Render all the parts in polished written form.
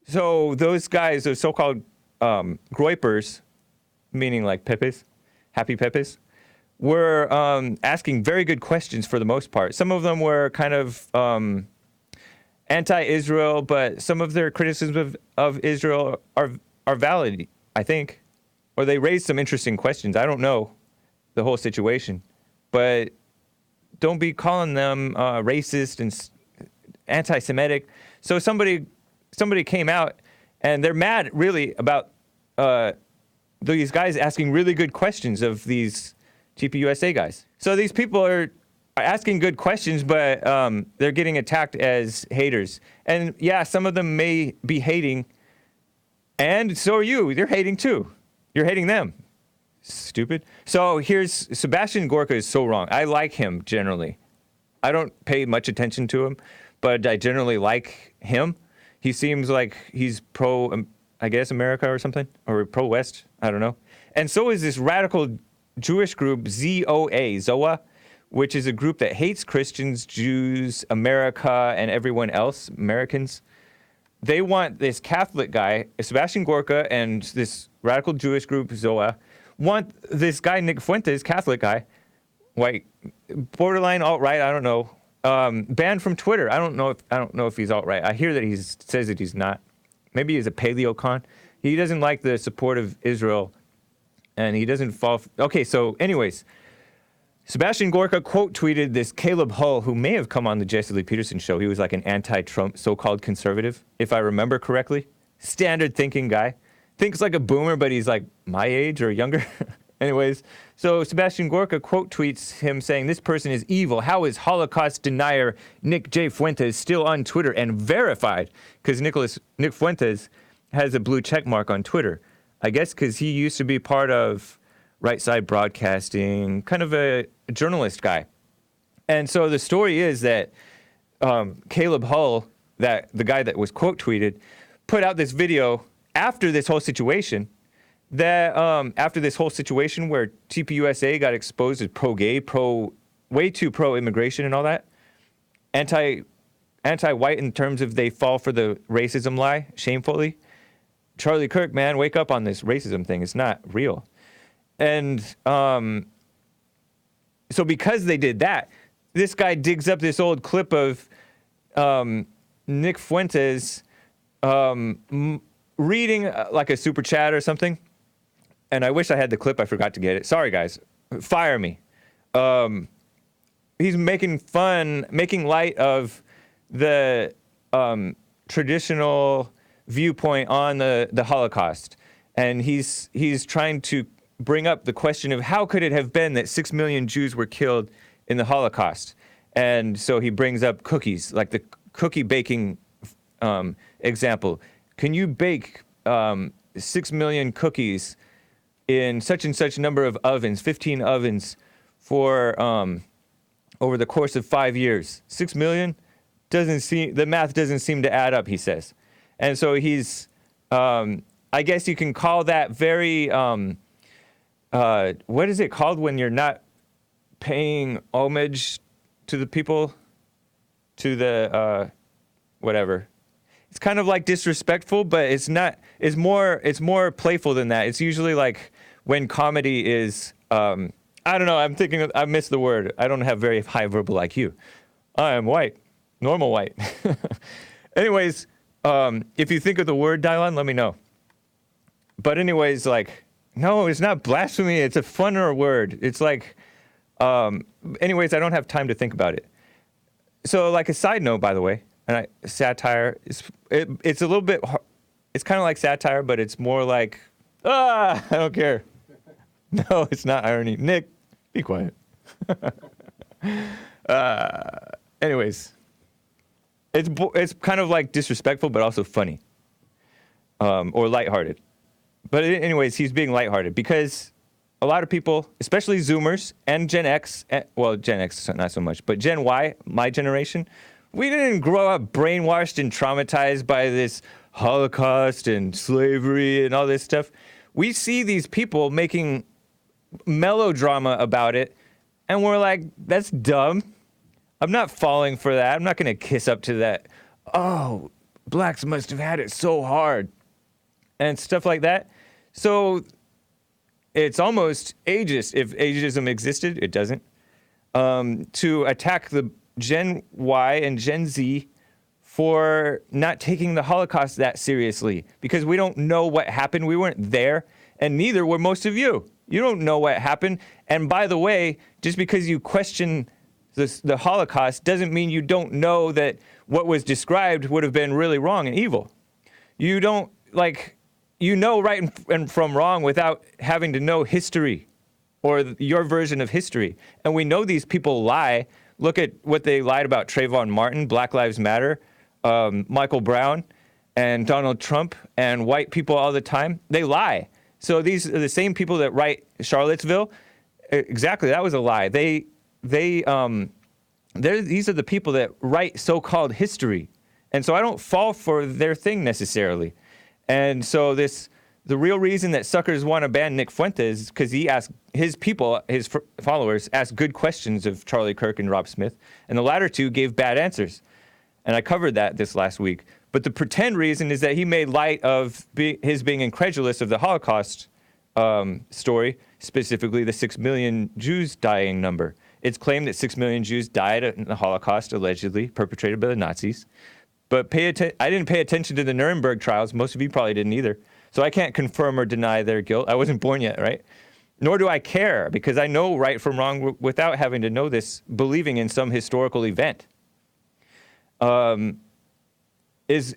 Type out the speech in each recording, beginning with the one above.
So those guys, those so-called groypers, meaning like Pepes, happy Pepes, were asking very good questions for the most part. Some of them were kind of anti-Israel, but some of their criticisms of Israel are valid, I think. Or they raised some interesting questions. I don't know the whole situation, but don't be calling them racist and anti-Semitic. So somebody came out, and they're mad really about these guys asking really good questions of these TPUSA guys. So these people are asking good questions, but they're getting attacked as haters. And yeah, some of them may be hating, and so are you. You're hating too. You're hating them. Stupid. So here's Sebastian Gorka is so wrong. I like him generally. I don't pay much attention to him, but I generally like him. He seems like he's pro, I guess, America or something, or pro-West. I don't know. And so is this radical Jewish group ZOA, which is a group that hates Christians, Jews, America, and everyone else, Americans. They want this Catholic guy, Sebastian Gorka, and this radical Jewish group, ZOA, want this guy, Nick Fuentes, Catholic guy, white, borderline alt-right, I don't know, banned from Twitter. I don't know if he's alt-right. I hear that he says that he's not. Maybe he's a paleocon. He doesn't like the support of Israel, and he doesn't fall. Okay, so anyways, Sebastian Gorka quote tweeted this Caleb Hull, who may have come on the Jesse Lee Peterson show. He was like an anti-Trump so-called conservative, if I remember correctly. Standard thinking guy. Thinks like a boomer, but he's like my age or younger. Anyways, so Sebastian Gorka quote tweets him saying, "This person is evil. How is Holocaust denier Nick J. Fuentes still on Twitter and verified?" Because Nick Fuentes has a blue check mark on Twitter. I guess because he used to be part of Right Side Broadcasting, kind of a journalist guy. And so the story is that Caleb Hull, that the guy that was quote tweeted, put out this video after this whole situation, that after this whole situation where TPUSA got exposed as pro-gay, way too pro-immigration and all that, anti-white in terms of they fall for the racism lie, shamefully. Charlie Kirk, man, wake up on this racism thing. It's not real. And so because they did that, this guy digs up this old clip of Nick Fuentes reading like a super chat or something. And I wish I had the clip. I forgot to get it. Sorry, guys. Fire me. He's making light of the traditional viewpoint on the Holocaust. And he's trying to bring up the question of how could it have been that 6 million Jews were killed in the Holocaust. And so he brings up cookies, like the cookie baking example. Can you bake 6 million cookies in such and such number of ovens, 15 ovens, for over the course of 5 years? 6 million? The math doesn't seem to add up, he says. And so he's, I guess you can call that very, what is it called when you're not paying homage to the people, to the, whatever. It's kind of like disrespectful, but it's not. It's more playful than that. It's usually like when comedy is. I don't know. I missed the word. I don't have very high verbal IQ. I am white, normal white. Anyways, if you think of the word, Dylan, let me know. But anyways, like, no, it's not blasphemy. It's a funner word. It's like, anyways, I don't have time to think about it. So, like a side note, by the way. And satire, it's a little bit, it's kind of like satire, but it's more like, I don't care. No, it's not irony. Nick, be quiet. Anyways, it's kind of like disrespectful, but also funny, or lighthearted. But anyways, he's being lighthearted because a lot of people, especially Zoomers and Gen X, well, Gen X not so much, but Gen Y, my generation, we didn't grow up brainwashed and traumatized by this Holocaust and slavery and all this stuff. We see these people making melodrama about it, and we're like, that's dumb. I'm not falling for that. I'm not going to kiss up to that. Oh, blacks must have had it so hard, and stuff like that. So it's almost ageist, if ageism existed. It doesn't. To attack the Gen Y and Gen Z for not taking the Holocaust that seriously, because we don't know what happened. We weren't there, and neither were most of you. You don't know what happened. And by the way, just because you question the Holocaust doesn't mean you don't know that what was described would have been really wrong and evil. You don't, like, you know right and from wrong without having to know history or your version of history. And we know these people lie. Look at what they lied about Trayvon Martin, Black Lives Matter, Michael Brown, and Donald Trump, and white people all the time. They lie. So these are the same people that write Charlottesville. Exactly, that was a lie. These are the people that write so-called history. And so I don't fall for their thing necessarily. And so the real reason that suckers want to ban Nick Fuentes is because he asked his people, his followers, asked good questions of Charlie Kirk and Rob Smith, and the latter two gave bad answers. And I covered that this last week. But the pretend reason is that he made light of his being incredulous of the Holocaust story, specifically the 6 million Jews dying number. It's claimed that 6 million Jews died in the Holocaust, allegedly perpetrated by the Nazis. But I didn't pay attention to the Nuremberg trials. Most of you probably didn't either. So I can't confirm or deny their guilt. I wasn't born yet, right? Nor do I care, because I know right from wrong without having to know this, believing in some historical event.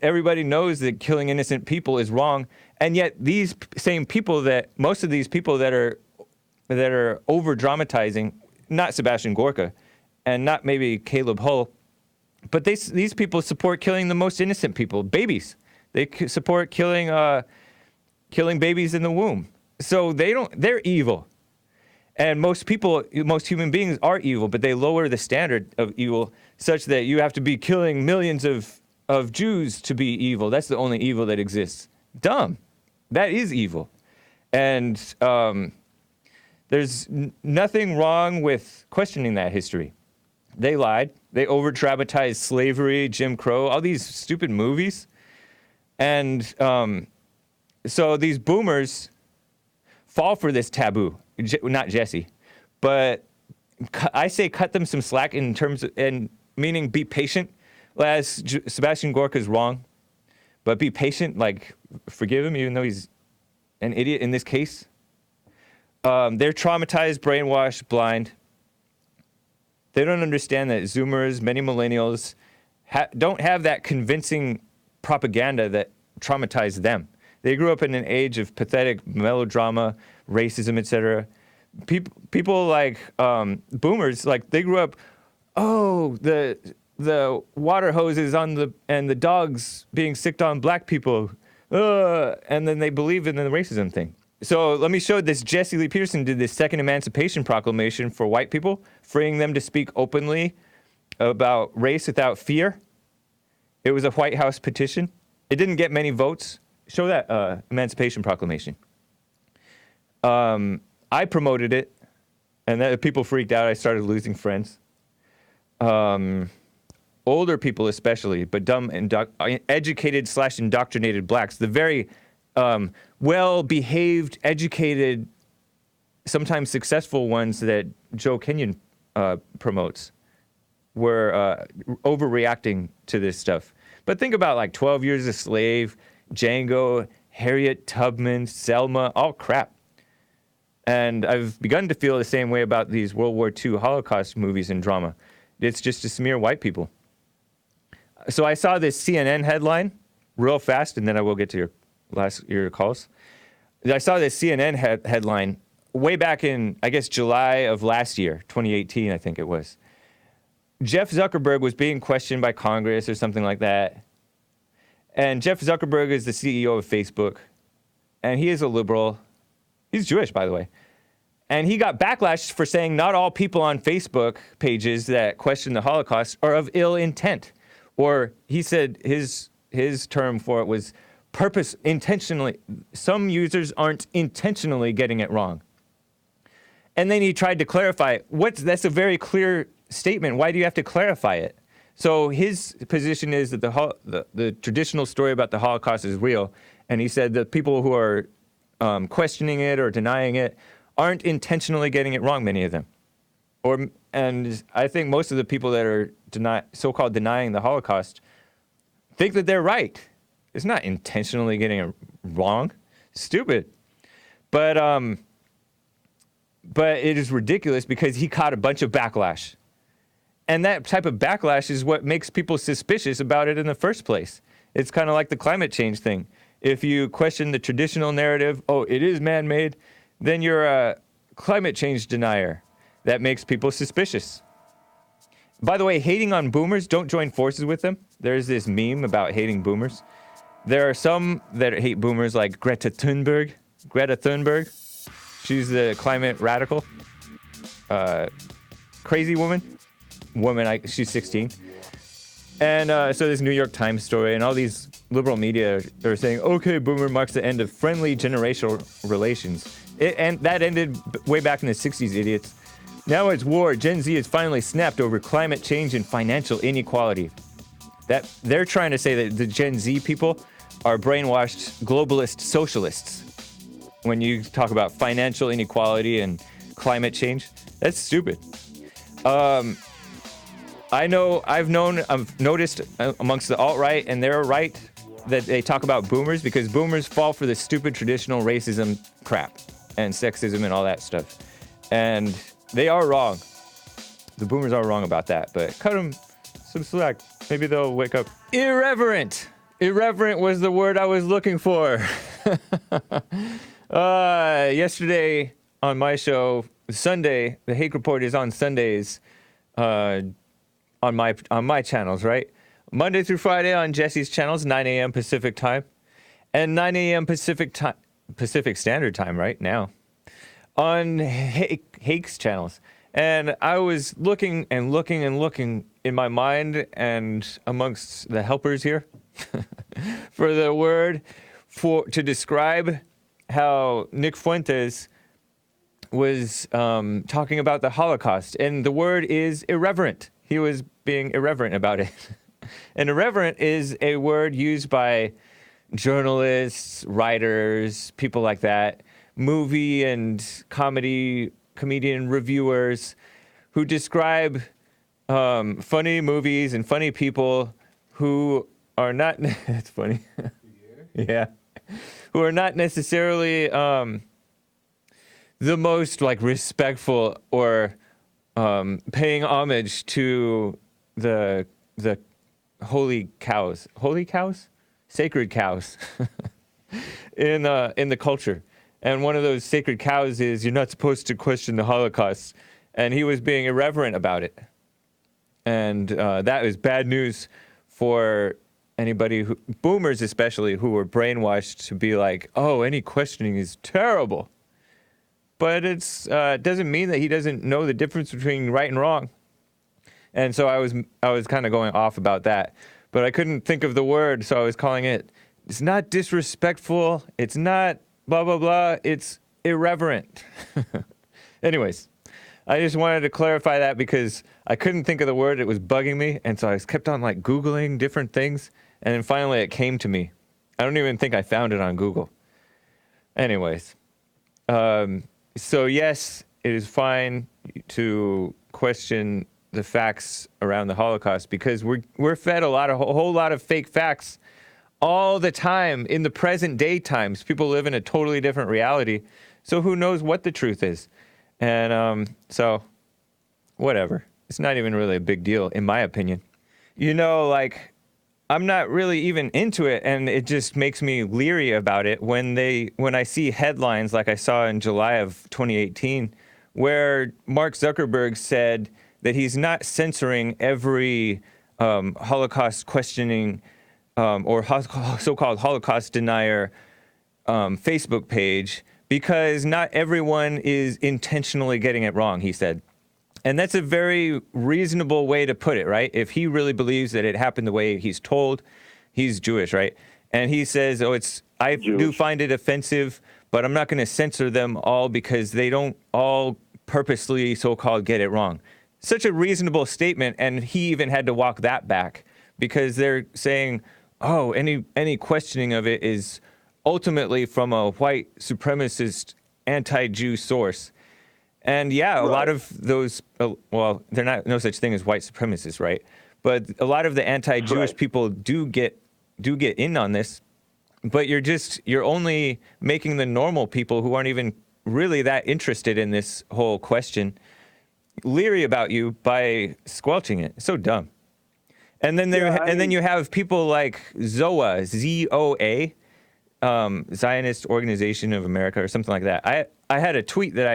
Everybody knows that killing innocent people is wrong, and yet these same people most of these people that are over dramatizing, not Sebastian Gorka, and not maybe Caleb Hull, but these people support killing the most innocent people, babies. They support killing babies in the womb. So they're evil. And most human beings are evil, but they lower the standard of evil such that you have to be killing millions of Jews to be evil. That's the only evil that exists. Dumb. That is evil. And there's nothing wrong with questioning that history. They lied. They over-dramatized slavery, Jim Crow, all these stupid movies. And so these boomers fall for this taboo. Not Jesse. But I say cut them some slack in terms of, and meaning be patient. As Sebastian Gorka is wrong. But be patient, like forgive him even though he's an idiot in this case. They're traumatized, brainwashed, blind. They don't understand that Zoomers, many millennials, don't have that convincing propaganda that traumatized them. They grew up in an age of pathetic melodrama, racism, etc. People like boomers, like they grew up, the water hoses and the dogs being sicked on black people, and then they believe in the racism thing. So let me show this. Jesse Lee Peterson did this second Emancipation Proclamation for white people, freeing them to speak openly about race without fear. It was a White House petition. It didn't get many votes. Show that Emancipation Proclamation. I promoted it, and then people freaked out. I started losing friends. Older people especially, but dumb, educated / indoctrinated blacks, the very well-behaved, educated, sometimes successful ones that Joe Kenyon promotes, were overreacting to this stuff. But think about like 12 Years a Slave, Django, Harriet Tubman, Selma, all crap. And I've begun to feel the same way about these World War II Holocaust movies and drama. It's just to smear white people. So I saw this CNN headline real fast, and then I will get to your calls. I saw this CNN headline way back in, I guess, July of last year, 2018, I think it was. Jeff Zuckerberg was being questioned by Congress or something like that. And Jeff Zuckerberg is the CEO of Facebook, and he is a liberal. He's Jewish, by the way. And he got backlash for saying not all people on Facebook pages that question the Holocaust are of ill intent. Or he said his term for it was intentionally. Some users aren't intentionally getting it wrong. And then he tried to clarify, that's a very clear statement. Why do you have to clarify it? So his position is that the traditional story about the Holocaust is real, and he said that people who are questioning it or denying it aren't intentionally getting it wrong. Many of them, and I think most of the people that are so-called denying the Holocaust think that they're right. It's not intentionally getting it wrong. Stupid. But it is ridiculous because he caught a bunch of backlash. And that type of backlash is what makes people suspicious about it in the first place. It's kind of like the climate change thing. If you question the traditional narrative, oh, it is man-made, then you're a climate change denier. That makes people suspicious. By the way, hating on boomers, don't join forces with them. There's this meme about hating boomers. There are some that hate boomers like Greta Thunberg. She's the climate radical. Crazy woman. She's 16. And so this New York Times story and all these liberal media are saying, okay, boomer marks the end of friendly generational relations. And that ended way back in the 60s, idiots. Now it's war. Gen Z has finally snapped over climate change and financial inequality. That they're trying to say that the Gen Z people are brainwashed globalist socialists. When you talk about financial inequality and climate change, that's stupid. I've noticed amongst the alt-right and their right that they talk about boomers because boomers fall for the stupid traditional racism crap and sexism and all that stuff. And they are wrong. The boomers are wrong about that, but cut them some slack. Maybe they'll wake up. Irreverent. Irreverent was the word I was looking for. Yesterday on my show, Sunday, the Hake Report is on Sundays on my channels, right? Monday through Friday on Jesse's channels, 9 a.m. Pacific time, and 9 a.m. Pacific Standard Time right now on Hake's channels. And I was looking in my mind and amongst the helpers here for the word to describe how Nick Fuentes was talking about the Holocaust. And the word is irreverent. He was being irreverent about it. And irreverent is a word used by journalists, writers, people like that, movie and comedian reviewers who describe funny movies and funny people who are not, it's funny, yeah, who are not necessarily the most like respectful or paying homage to the sacred cows in the culture. And one of those sacred cows is you're not supposed to question the Holocaust. And he was being irreverent about it. And that is bad news for anybody, boomers especially, who were brainwashed to be like, oh, any questioning is terrible. But it doesn't mean that he doesn't know the difference between right and wrong. And so I was kind of going off about that. But I couldn't think of the word, so I was calling it, it's not disrespectful, it's not blah, blah, blah, it's irreverent. Anyways, I just wanted to clarify that because I couldn't think of the word, it was bugging me, and so I kept on like Googling different things, and then finally it came to me. I don't even think I found it on Google. Anyways, so yes, it is fine to question the facts around the Holocaust because we're fed a whole lot of fake facts all the time in the present day times. People live in a totally different reality, so who knows what the truth is? And so whatever. It's not even really a big deal, in my opinion. You know, like, I'm not really even into it, and it just makes me leery about it when I see headlines like I saw in July of 2018, where Mark Zuckerberg said that he's not censoring every Holocaust questioning or so-called Holocaust denier Facebook page because not everyone is intentionally getting it wrong, he said. And that's a very reasonable way to put it, right? If he really believes that it happened the way he's told, he's Jewish, right? And he says, I do find it offensive, but I'm not going to censor them all because they don't all purposely so-called get it wrong. such a reasonable statement, and he even had to walk that back because they're saying, oh, any questioning of it is ultimately from a white supremacist anti-Jew source. And yeah, a lot of those, well, they're not, no such thing as white supremacists, right? But a lot of the anti-Jewish people do get in on this, but you're only making the normal people who aren't even really that interested in this whole question leery about you by squelching it. It's so dumb. And then then you have people like ZOA, ZOA, Zionist Organization of America or something like that. I had a tweet that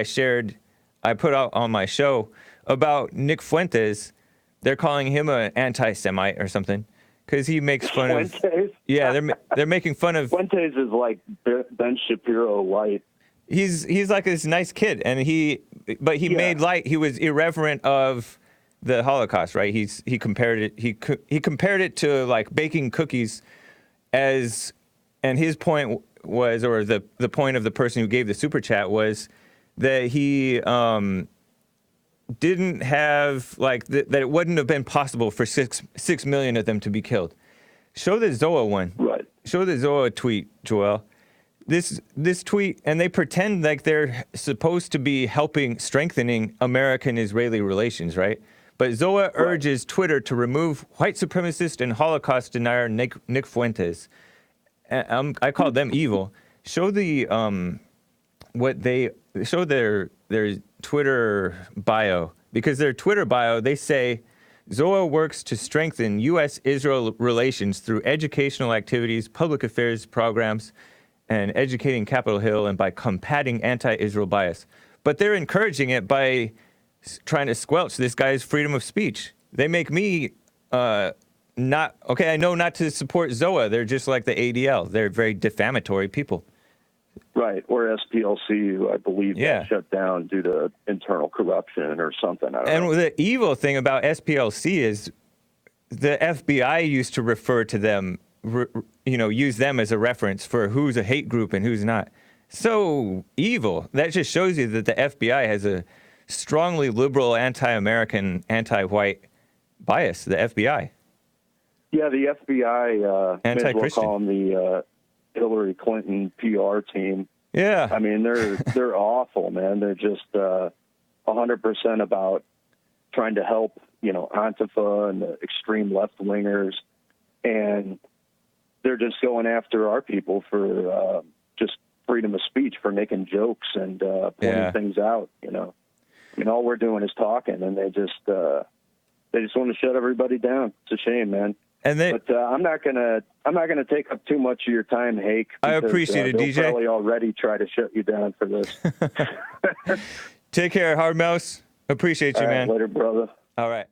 I put out on my show about Nick Fuentes. They're calling him an anti-Semite or something because he makes fun Fuentes? of. Yeah, they're making fun of. Fuentes is like Ben Shapiro light. He's like this nice kid, and he made light. He was irreverent of the Holocaust, right? He compared it to like baking cookies, and his point was, or the point of the person who gave the super chat was that he didn't have that it wouldn't have been possible for 6 million of them to be killed. Show the ZOA one. Right. Show the ZOA tweet, Joel. This tweet, and they pretend like they're supposed to be strengthening American-Israeli relations, right? But ZOA urges Twitter to remove white supremacist and Holocaust denier Nick Fuentes. I call them evil. Show show their Twitter bio, because their Twitter bio, they say ZOA works to strengthen U.S.-Israel relations through educational activities, public affairs programs, and educating Capitol Hill, and by combating anti-Israel bias. But they're encouraging it by trying to squelch this guy's freedom of speech. They make me I know not to support ZOA. They're just like the ADL. They're very defamatory people. Right, or SPLC, I believe, got shut down due to internal corruption or something. I don't know. The evil thing about SPLC is the FBI used to refer to them, use them as a reference for who's a hate group and who's not. So evil. That just shows you that the FBI has a strongly liberal, anti-American, anti-white bias, the FBI. Yeah, the FBI, may as well call them the Hillary Clinton PR team. Yeah. I mean, they're awful, man. They're just 100% about trying to help, Antifa and the extreme left-wingers, and they're just going after our people for just freedom of speech, for making jokes and pointing things out, I mean, all we're doing is talking, and they just want to shut everybody down. It's a shame, man. But I'm not gonna take up too much of your time, Hake. I appreciate it, DJ. They'll probably already try to shut you down for this. Take care, Hard Mouse. Appreciate you, man. Later, brother. All right.